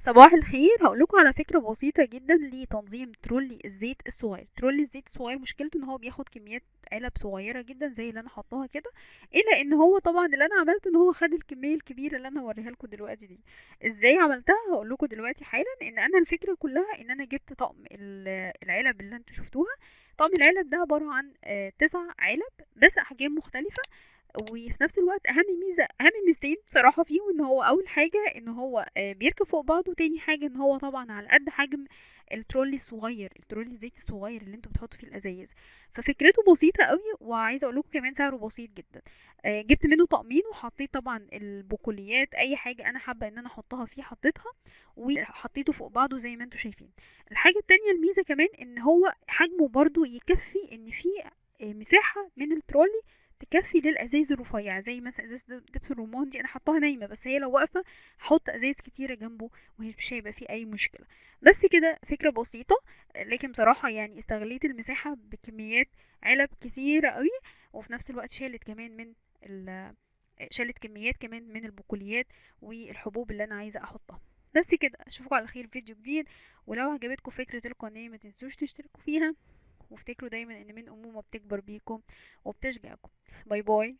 صباح الخير، هقول لكم على فكرة بسيطة جدا لتنظيم ترولي الزيت الصغير. ترولي الزيت الصغير مشكلته ان هو بياخد كميات علب صغيرة جدا زي اللي انا حطاها كده، الا ان هو طبعا اللي انا عملته ان هو خد الكمية الكبيرة اللي انا هوريها لكم دلوقتي دي. ازاي عملتها هقول لكم دلوقتي حالا. ان انا الفكرة كلها ان انا جبت طقم العلب اللي انتوا شفتوها. طقم العلب ده عبارة عن 9 علب، بس احجام مختلفة. وفي نفس الوقت اهم ميزتين بصراحه فيه، ان هو اول حاجه ان هو بيركب فوق بعضه، وتاني حاجه ان هو طبعا على قد حجم الترولي الصغير، الترولي الزيت الصغير اللي انتوا بتحطوا فيه الازايز. ففكرته بسيطه قوي، وعايزه اقول لكم كمان سعره بسيط جدا. جبت منه طقمين، وحطيت طبعا البقوليات، اي حاجه انا حابه ان انا احطها فيه حطيتها، وحطيته فوق بعضه زي ما انتوا شايفين. الحاجه التانية الميزه كمان ان هو حجمه برضو يكفي ان فيه مساحه من الترولي تكفي للازايز الرفيعه، زي مثلا ازازه دبس الرمان دي انا حطاها نايمه، بس هي لو واقفه هحط ازايز كتيره جنبه ومش هيبقى فيه اي مشكله. بس كده فكره بسيطه، لكن بصراحه يعني استغليت المساحه بكميات علب كتيره قوي، وفي نفس الوقت شالت كميات كمان من البقوليات والحبوب اللي انا عايزه احطها. بس كده، اشوفكم على خير في فيديو جديد. ولو عجبتكم فكره القناه ما تنسوش تشتركوا فيها، وافتكروا دايما ان من امومه بتكبر بيكم وبتشجعكم. باي باي.